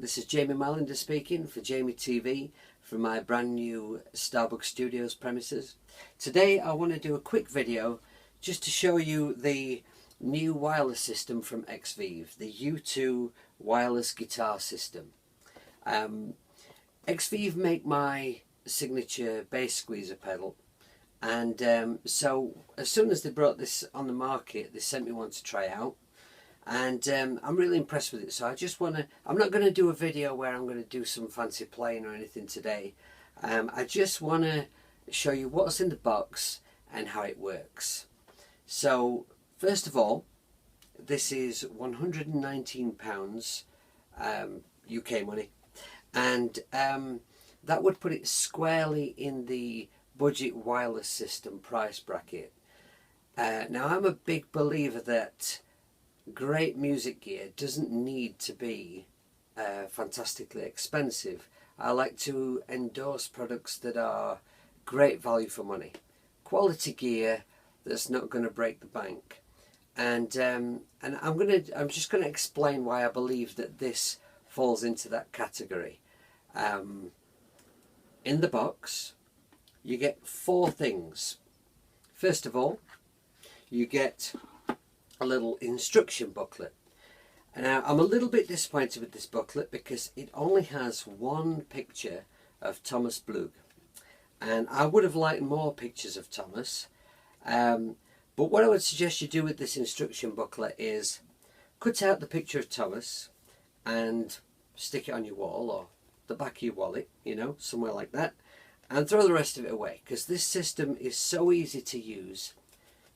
this is Jamie Mallender speaking for Jamie TV from my brand new Starbucks Studios premises. Today I want to do a quick video just to show you the new wireless system from Xvive, the U2 wireless guitar system. Xvive make my signature bass squeezer pedal, and so as soon as they brought this on the market, they sent me one to try out. And I'm really impressed with it, so I just want to, I'm not going to do a video where I'm going to do some fancy playing or anything today. I just want to show you what's in the box and how it works. So first of all, this is £119 UK money, and that would put it squarely in the budget wireless system price bracket. Now I'm a big believer that great music gear doesn't need to be fantastically expensive. I like to endorse products that are great value for money, quality gear that's not going to break the bank, and I'm just going to explain why I believe that this falls into that category. In the box you get 4 things. First of all, you get a little instruction booklet. Now I'm a little bit disappointed with this booklet because it only has one picture of Thomas Blug, and I would have liked more pictures of Thomas, but what I would suggest you do with this instruction booklet is cut out the picture of Thomas and stick it on your wall or the back of your wallet, you know, somewhere like that, and throw the rest of it away, because this system is so easy to use.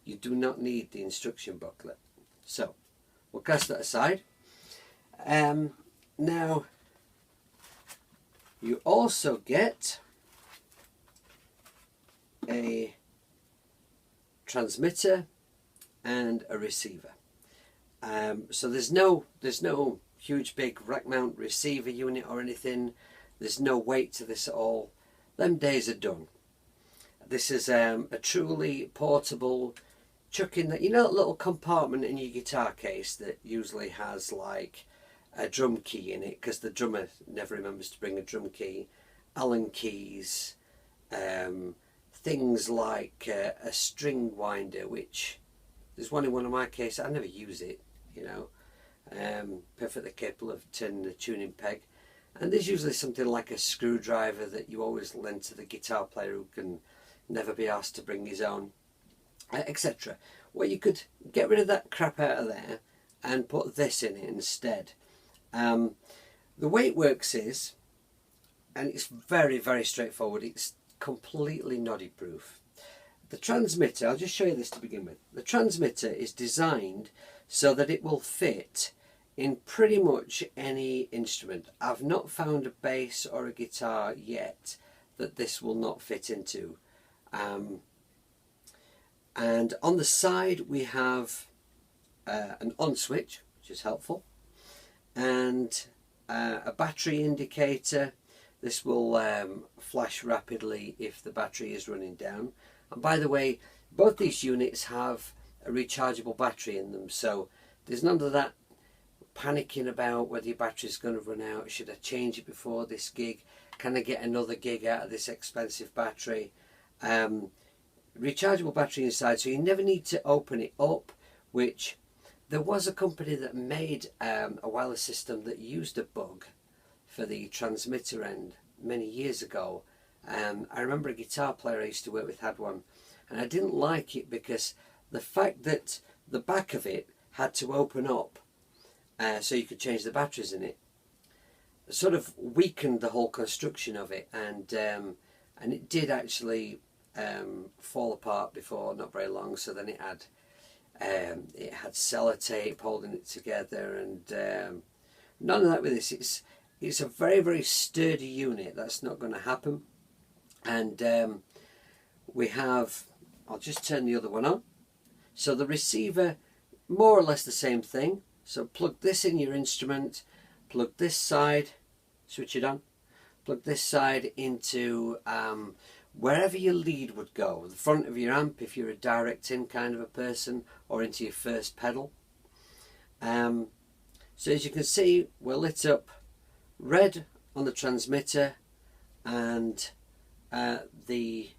You do not need the instruction booklet. So we'll cast that aside. Now you also get a transmitter and a receiver. So there's no huge big rack mount receiver unit or anything. There's no weight to this at all. Them days are done. This is a truly portable, chuck in that, you know, that little compartment in your guitar case that usually has like a drum key in it, because the drummer never remembers to bring a drum key, Allen keys, things like a string winder, which there's one in one of my cases. I never use it, you know, perfectly capable of turning the tuning peg. And there's usually something like a screwdriver that you always lend to the guitar player who can never be asked to bring his own, etc. Well, you could get rid of that crap out of there and put this in it instead. The way it works is, and it's very, very straightforward, it's completely noddy proof. The transmitter, I'll just show you this to begin with. The transmitter is designed so that it will fit in pretty much any instrument. I've not found a bass or a guitar yet that this will not fit into. And on the side we have an on switch, which is helpful, and a battery indicator. This will flash rapidly if the battery is running down. And by the way, both these units have a rechargeable battery in them, so there's none of that panicking about whether your battery is going to run out. Should I change it before this gig? Can I get another gig out of this expensive battery? Rechargeable battery inside, so you never need to open it up, which there was a company that made a wireless system that used a bug for the transmitter end many years ago. I remember a guitar player I used to work with had one, and I didn't like it because the fact that the back of it had to open up so you could change the batteries in it sort of weakened the whole construction of it, and it did actually fall apart before not very long. So then it had sellotape holding it together, and none of that with this. It's a very, very sturdy unit. That's not going to happen. And we have, I'll just turn the other one on. So the receiver, more or less the same thing. So plug this in your instrument, plug this side, switch it on, plug this side into wherever your lead would go, the front of your amp if you're a direct in kind of a person, or into your first pedal. So as you can see, we're lit up red on the transmitter and the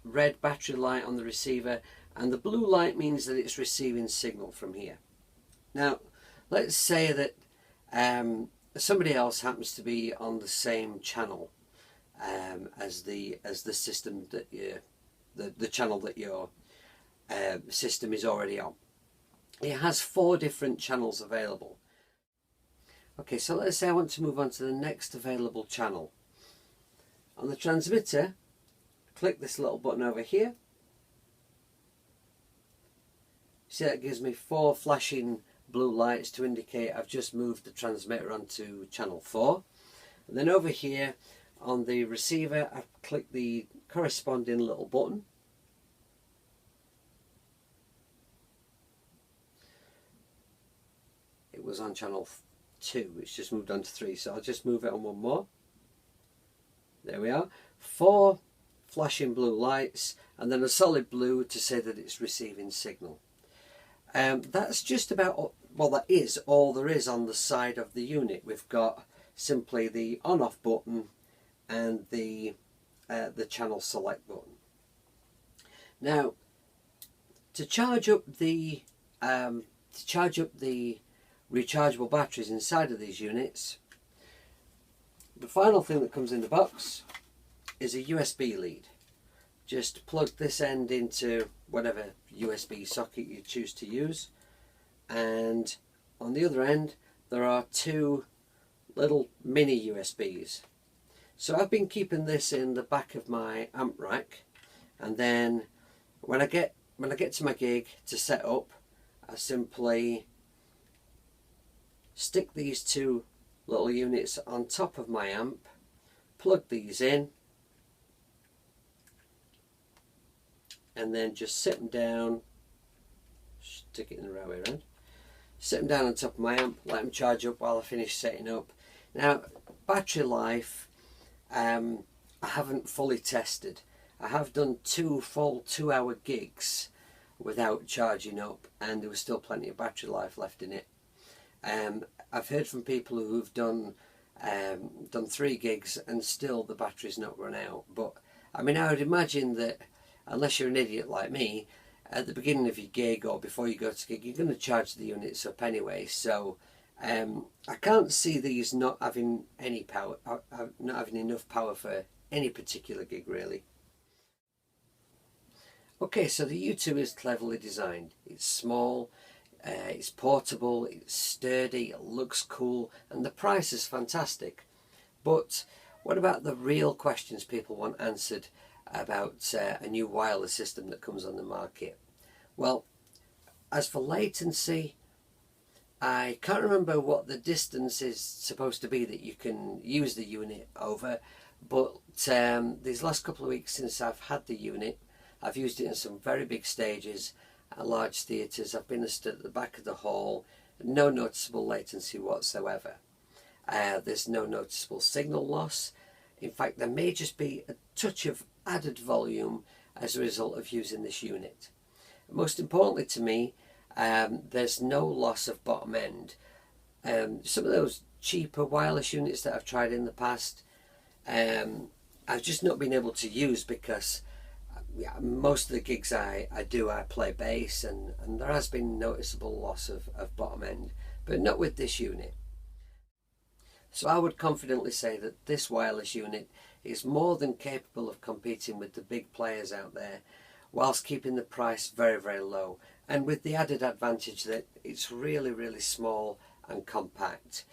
red battery light on the receiver, and the blue light means that it's receiving signal from here. Now let's say that somebody else happens to be on the same channel as the system that the channel that your system is already on. It has 4 different channels available. Okay, so let's say I want to move on to the next available channel. On the transmitter, click this little button over here. See, that gives me 4 flashing blue lights to indicate I've just moved the transmitter onto channel 4. And then over here on the receiver, I've clicked the corresponding little button. It was on channel 2, it's just moved on to 3, so I'll just move it on one more. There we are, 4 flashing blue lights and then a solid blue to say that it's receiving signal. That's just about, well, that is all there is on the side of the unit. We've got simply the on-off button and the channel select button. Now, to charge up the rechargeable batteries inside of these units, the final thing that comes in the box is a USB lead. Just plug this end into whatever USB socket you choose to use, and on the other end there are 2 little mini USBs. So I've been keeping this in the back of my amp rack, and then when I get to my gig to set up, I simply stick these 2 little units on top of my amp, plug these in, and then just sit them down, stick it in the right way around, sit them down on top of my amp, let them charge up while I finish setting up. Now, battery life, I haven't fully tested. I have done 2 full 2-hour gigs without charging up, and there was still plenty of battery life left in it. I've heard from people who've done 3 gigs and still the battery's not run out. But I mean, I would imagine that unless you're an idiot like me, at the beginning of your gig or before you go to gig, you're going to charge the units up anyway. So I can't see these not having any power, not having enough power for any particular gig really. Okay, so the U2 is cleverly designed. It's small, it's portable, it's sturdy, it looks cool, and the price is fantastic. But what about the real questions people want answered about a new wireless system that comes on the market? Well, as for latency, I can't remember what the distance is supposed to be that you can use the unit over, but these last couple of weeks since I've had the unit, I've used it in some very big stages at large theatres. I've been stood at the back of the hall, no noticeable latency whatsoever. There's no noticeable signal loss. In fact, there may just be a touch of added volume as a result of using this unit. Most importantly to me, there's no loss of bottom end. Some of those cheaper wireless units that I've tried in the past, I've just not been able to use because most of the gigs I play bass, and there has been noticeable loss of bottom end, but not with this unit. So I would confidently say that this wireless unit is more than capable of competing with the big players out there, whilst keeping the price very, very low, and with the added advantage that it's really, really small and compact.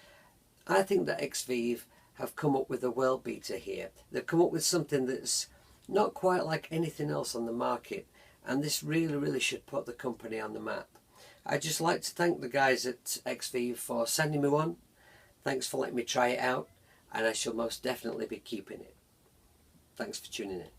I think that Xvive have come up with a world beater here. They've come up with something that's not quite like anything else on the market, and this really, really should put the company on the map. I'd just like to thank the guys at Xvive for sending me one. Thanks for letting me try it out, and I shall most definitely be keeping it. Thanks for tuning in.